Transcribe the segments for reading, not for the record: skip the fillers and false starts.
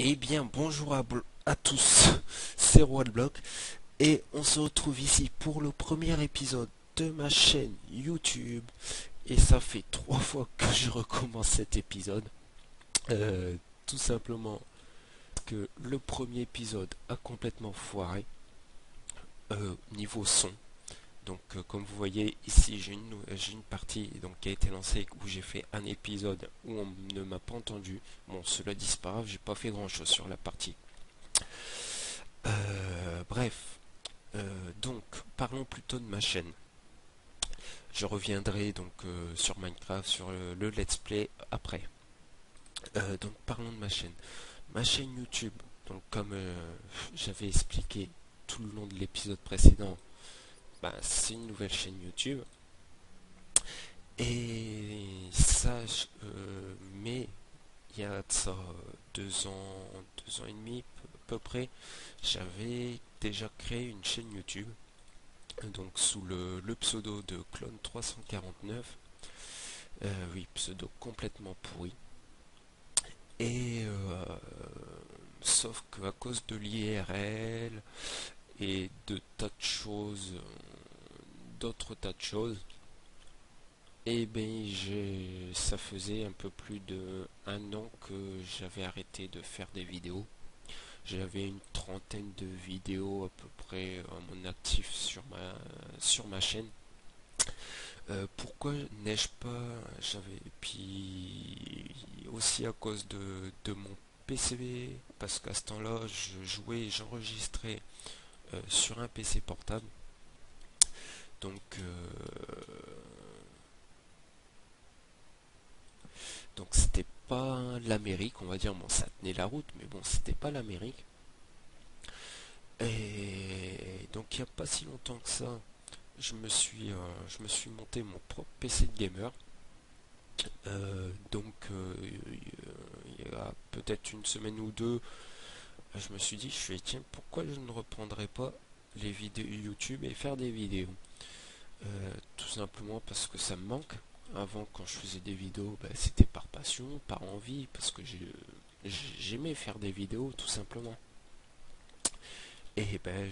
Eh bien, bonjour à tous, c'est Block et on se retrouve ici pour le premier épisode de ma chaîne YouTube. Et ça fait 3 fois que je recommence cet épisode. Tout simplement que le premier épisode a complètement foiré niveau son. Donc, comme vous voyez ici, j'ai une partie donc, qui a été lancée où j'ai fait un épisode où on ne m'a pas entendu. Bon, cela dit, c'est pas grave, j'ai pas fait grand chose sur la partie. Bref, donc parlons plutôt de ma chaîne. Je reviendrai donc sur Minecraft, sur le let's play après. Donc parlons de ma chaîne. Ma chaîne YouTube, donc comme j'avais expliqué tout le long de l'épisode précédent, bah, c'est une nouvelle chaîne YouTube. Et ça, mais il y a de ça 2 ans, 2 ans et demi à peu près, j'avais déjà créé une chaîne YouTube. Donc sous le pseudo de Clone 349. Oui, pseudo complètement pourri. Et sauf qu'à cause de l'IRL et de tas de choses, d'autres tas de choses, et ben ça faisait un peu plus de 1 an que j'avais arrêté de faire des vidéos. J'avais une trentaine de vidéos à peu près à mon actif sur ma chaîne. Pourquoi n'ai-je pas j'avais puis aussi à cause de mon PC parce qu'à ce temps-là je jouais et j'enregistrais sur un PC portable donc c'était pas l'Amérique, on va dire. Bon, ça tenait la route, mais bon, c'était pas l'Amérique. Et donc il n'y a pas si longtemps que ça, je me suis monté mon propre PC de gamer. Il y a peut-être une semaine ou deux, je me suis dit, tiens, pourquoi je ne reprendrais pas les vidéos YouTube et faire des vidéos. Tout simplement parce que ça me manque. Avant, quand je faisais des vidéos, bah, c'était par passion, par envie, parce que j'aimais faire des vidéos, tout simplement. Et ben,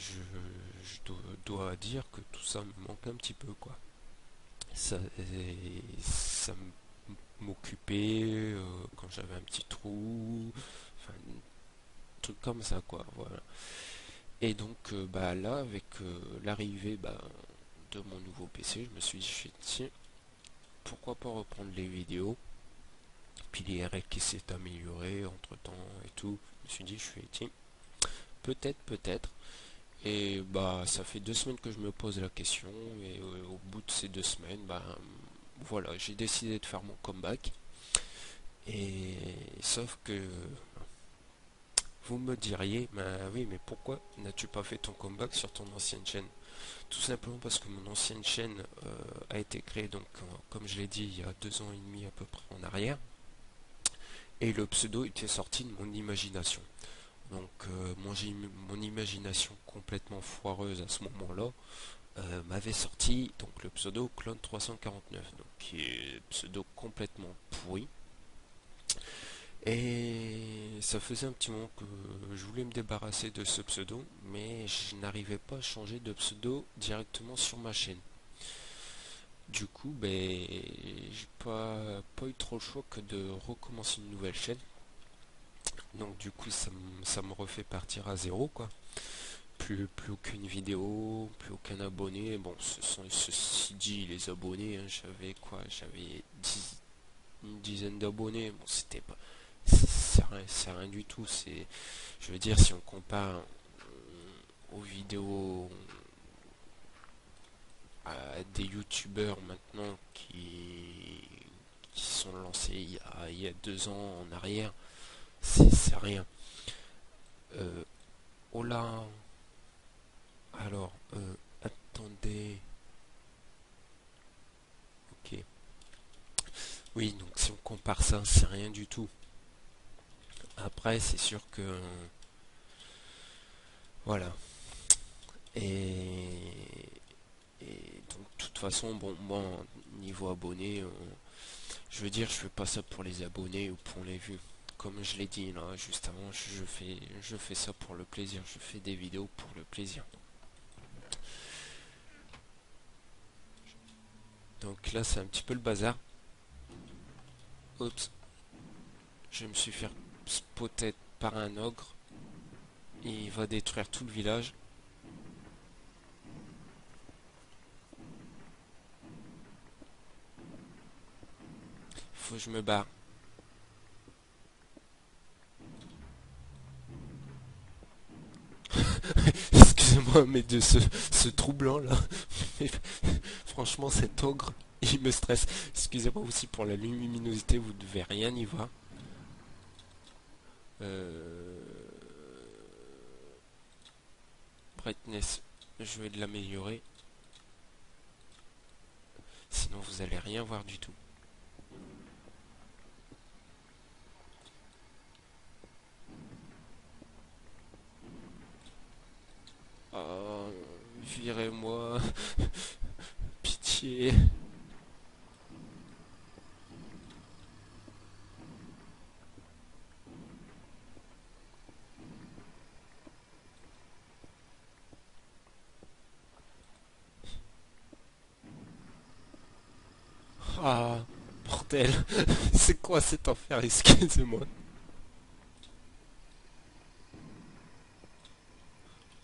dois dire que tout ça me manque un petit peu, quoi. Ça m'occupait quand j'avais un petit trou, enfin, un truc comme ça, quoi. Voilà. Et donc, bah, là, avec l'arrivée bah, de mon nouveau PC, je me suis dit, tiens, pourquoi pas reprendre les vidéos. Puis l'IRL qui s'est amélioré entre temps et tout. Je me suis dit, tiens, peut-être. Et bah, ça fait 2 semaines que je me pose la question. Et au bout de ces 2 semaines, bah, voilà, j'ai décidé de faire mon comeback. Et sauf que vous me diriez, bah oui, mais pourquoi n'as-tu pas fait ton comeback sur ton ancienne chaîne? Tout simplement parce que mon ancienne chaîne a été créée, donc, comme je l'ai dit, il y a 2 ans et demi à peu près en arrière. Et le pseudo était sorti de mon imagination. Donc mon imagination complètement foireuse à ce moment-là m'avait sorti donc le pseudo Clone 349, donc qui est pseudo complètement pourri. Et ça faisait un petit moment que je voulais me débarrasser de ce pseudo, mais je n'arrivais pas à changer de pseudo directement sur ma chaîne. Du coup, ben, j'ai pas eu trop le choix que de recommencer une nouvelle chaîne. Donc du coup, ça me refait partir à zéro, quoi. Plus aucune vidéo, plus aucun abonné. Bon, ceci dit, les abonnés, hein, j'avais quoi? J'avais une dizaine d'abonnés. Bon, c'était pas, c'est rien du tout. Je veux dire, si on compare aux vidéos à des youtubeurs maintenant qui sont lancés il y a 2 ans en arrière, c'est rien. Oh là, alors, attendez. Ok. Oui, donc si on compare ça, c'est rien du tout. Après, c'est sûr que voilà. Et, et donc, de toute façon, bon, moi, niveau abonnés, je veux dire, je fais pas ça pour les abonnés ou pour les vues. comme je l'ai dit là juste avant, je fais ça pour le plaisir, je fais des vidéos pour le plaisir. Donc là c'est un petit peu le bazar. Oups, je me suis fait spotter par un ogre. Il va détruire tout le village. Faut que je me barre. Excusez-moi, mais de ce troublant là. Franchement, cet ogre, il me stresse. Excusez-moi aussi pour la luminosité, vous devez rien y voir. Euh... Brightness, je vais l'améliorer. Sinon, vous allez rien voir du tout. Oh, virez-moi. Pitié. Ah, bordel. C'est quoi cet enfer? Excusez-moi.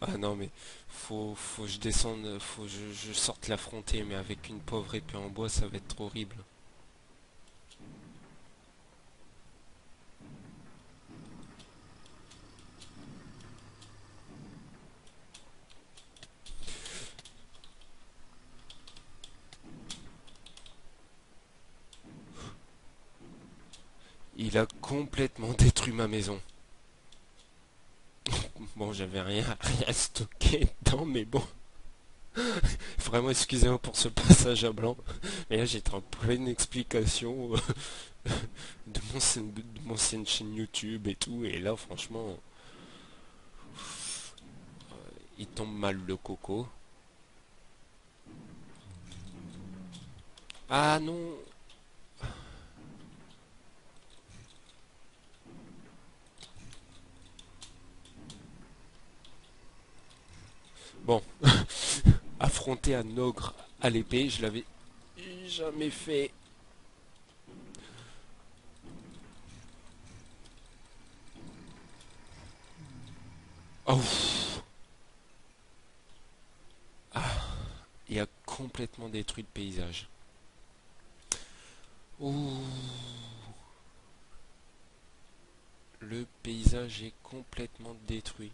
Ah non, mais faut que je descende, faut que je sorte l'affronter, mais avec une pauvre épée en bois, ça va être horrible. Il a complètement détruit ma maison. Bon, j'avais rien stocké dedans, mais bon. Vraiment, excusez-moi pour ce passage à blanc. Mais là, j'étais en pleine explication de mon ancienne chaîne YouTube et tout. Et là, franchement, il tombe mal le coco. Ah non! Bon, affronter un ogre à l'épée, je l'avais jamais fait. Oh, il a complètement détruit le paysage. Oh, le paysage est complètement détruit.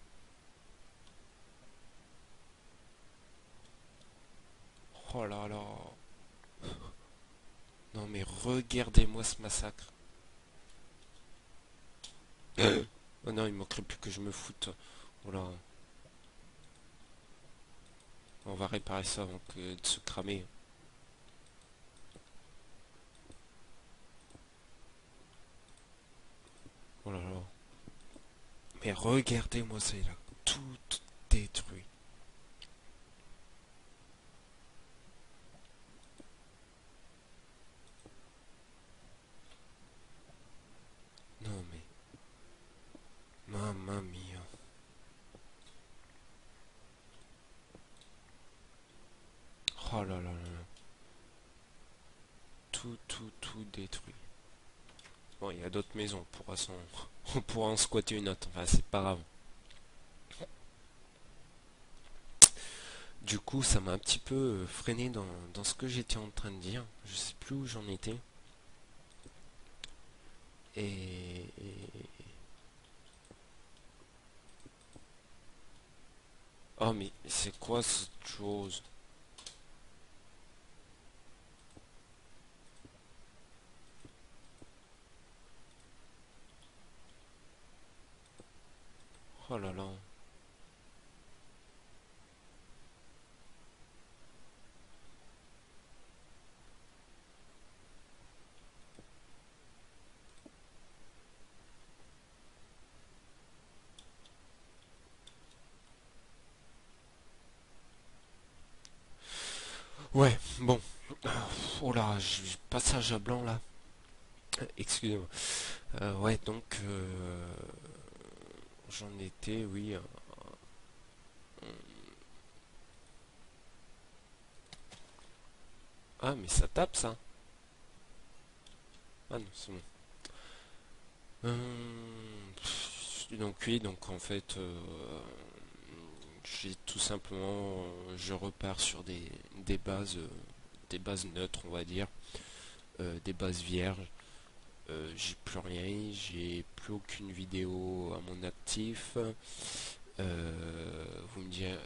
Oh là là. Non mais regardez-moi ce massacre. Oh non, il manquerait plus que je me foute. Oh là. On va réparer ça avant que de se cramer. Oh là là. Mais regardez-moi ça, il a tout détruit. Non mais, mamma mia. Oh là là là là. Tout détruit. Bon, il y a d'autres maisons, on pourra en squatter une autre. Enfin, c'est pas grave. Du coup, ça m'a un petit peu freiné dans ce que j'étais en train de dire. Je sais plus où j'en étais. Et... Oh, mais c'est quoi cette chose? Oh là là. Ouais, bon. Oh là, passage à blanc là. Excusez-moi. Ouais, donc j'en étais, oui. Ah, mais ça tape ça. Ah non, c'est bon. Donc oui, donc en fait, j'ai tout simplement, je repars sur des bases neutres, on va dire, des bases vierges. J'ai plus rien, j'ai plus aucune vidéo à mon actif. Vous me direz,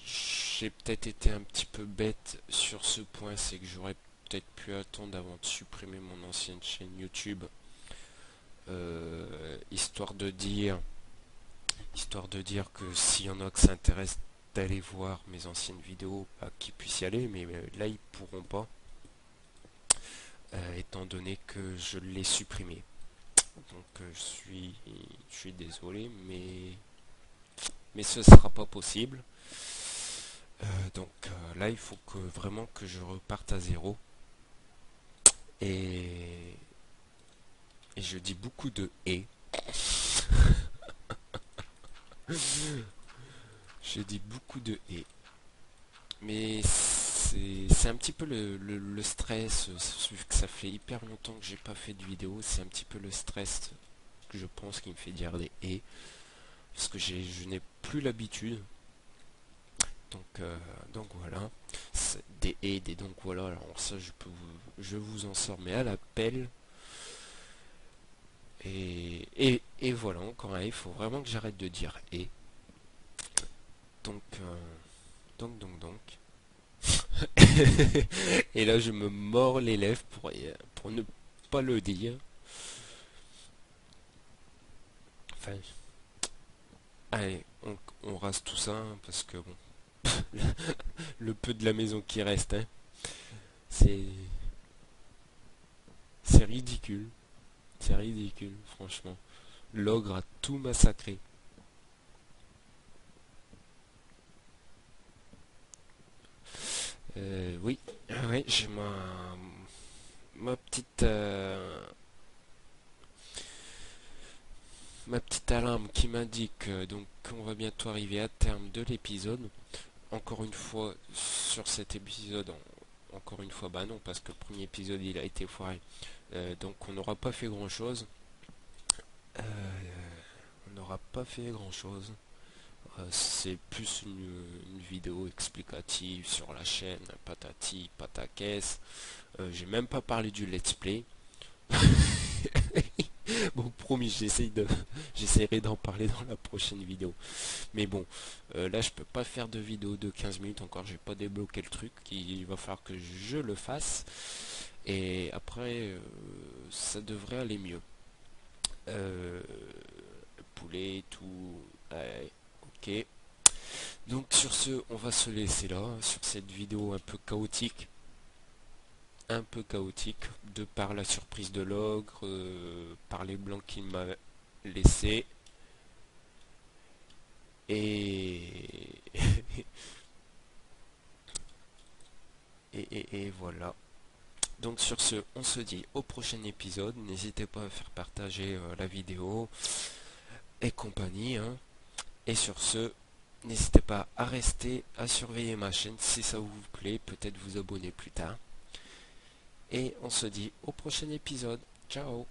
j'ai peut-être été un petit peu bête sur ce point, c'est que j'aurais peut-être pu attendre avant de supprimer mon ancienne chaîne YouTube, histoire de dire, que s'il y en a qui s'intéressent d'aller voir mes anciennes vidéos, bah, qu'ils puissent y aller, mais là ils pourront pas, étant donné que je l'ai supprimé. Donc je suis désolé, mais ce sera pas possible. Là, il faut que vraiment que je reparte à zéro. Et, et je dis beaucoup de et. Je dis beaucoup de et. Mais c'est un petit peu le stress, vu que ça fait hyper longtemps que j'ai pas fait de vidéo, c'est un petit peu le stress que je pense qui me fait dire des et. Parce que je n'ai plus l'habitude. Donc, euh, donc voilà. Des et, des donc voilà. Alors ça, je vous en sors, mais à l'appel. Et voilà, encore un, il faut vraiment que j'arrête de dire et. Donc, donc. Et là, je me mords les lèvres pour ne pas le dire. Enfin, allez, on rase tout ça, hein, parce que bon, le peu de la maison qui reste, hein, c'est, c'est ridicule. C'est ridicule, franchement. L'ogre a tout massacré. Oui, oui, j'ai ma petite alarme qui m'indique donc qu'on va bientôt arriver à terme de l'épisode. Encore une fois, sur cet épisode, encore une fois, bah non, parce que le premier épisode il a été foiré. Donc on n'aura pas fait grand chose. On n'aura pas fait grand chose. C'est plus une vidéo explicative sur la chaîne, patati, pataquès. J'ai même pas parlé du let's play. Bon, promis, j'essaierai d'en parler dans la prochaine vidéo. Mais bon, là je peux pas faire de vidéo de 15 minutes encore, j'ai pas débloqué le truc, il va falloir que je le fasse. Et après, ça devrait aller mieux. Euh, Poulet, tout. Ouais, ok. Donc sur ce, on va se laisser là, sur cette vidéo un peu chaotique, de par la surprise de l'ogre, par les blancs qu'il m'a laissé, et... et voilà. Donc sur ce, on se dit au prochain épisode. N'hésitez pas à faire partager la vidéo et compagnie, hein. Et sur ce, n'hésitez pas à rester, à surveiller ma chaîne si ça vous plaît, peut-être vous abonner plus tard. Et on se dit au prochain épisode. Ciao!